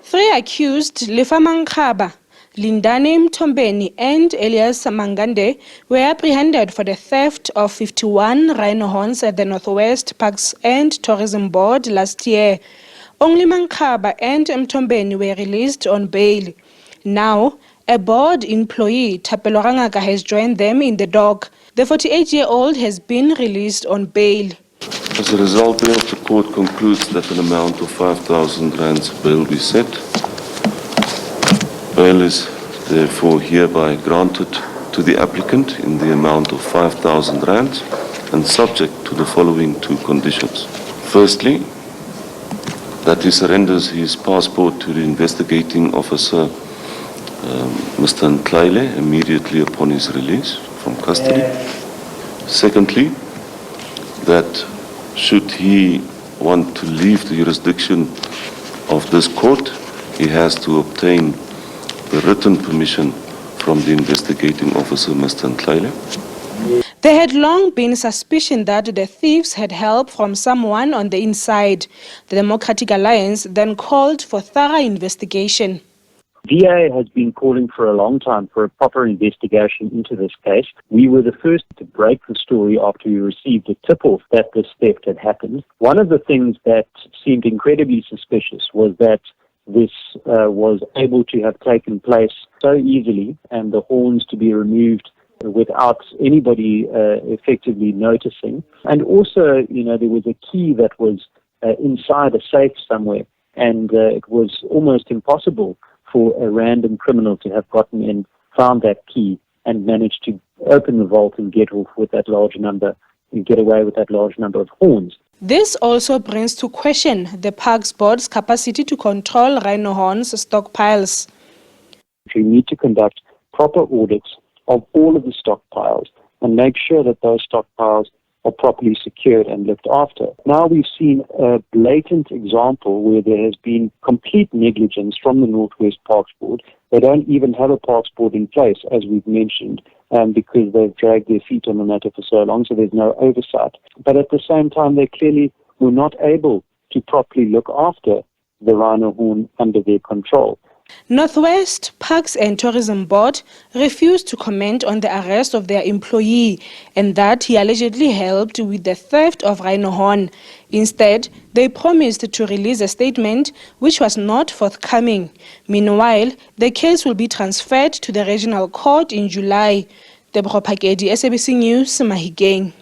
Three accused, Lefamang Khaba, Lindane Mtombeni and Elias Mangande, were apprehended for the theft of 51 rhino horns at the Northwest Parks and Tourism Board last year. Only Mankaba and Mtombeni were released on bail. Now, a board employee, Thapelo Rangaka, has joined them in the dock. The 48-year-old has been released on bail. As a result, the court concludes that an amount of 5,000 rands bail be set. Bail is therefore hereby granted to the applicant in the amount of 5,000 rands and subject to the following two conditions. Firstly, that he surrenders his passport to the investigating officer, Mr. Nklaile, immediately upon his release from custody. Secondly, that should he want to leave the jurisdiction of this court, he has to obtain the written permission from the investigating officer, Mr. Nklaile. There had long been suspicion that the thieves had help from someone on the inside. The Democratic Alliance then called for thorough investigation. DA has been calling for a long time for a proper investigation into this case. We were the first to break the story after we received a tip-off that this theft had happened. One of the things that seemed incredibly suspicious was that this was able to have taken place so easily and the horns to be removed without anybody effectively noticing. And also, there was a key that was inside a safe somewhere, and it was almost impossible for a random criminal to have gotten in, found that key, and managed to open the vault and get off with that large number, and get away with that large number of horns. This also brings to question the Parks Board's capacity to control rhino horns stockpiles. We need to conduct proper audits of all of the stockpiles and make sure that those stockpiles are properly secured and looked after. Now we've seen a blatant example where there has been complete negligence from the Northwest Parks Board. They don't even have a Parks Board in place, as we've mentioned, because they've dragged their feet on the matter for so long, so there's no oversight. But at the same time, they clearly were not able to properly look after the rhino horn under their control. Northwest Parks and Tourism Board refused to comment on the arrest of their employee and that he allegedly helped with the theft of rhino horn. Instead, they promised to release a statement which was not forthcoming. Meanwhile, the case will be transferred to the regional court in July. Deborah Pakedi, SABC News, Mahikeng.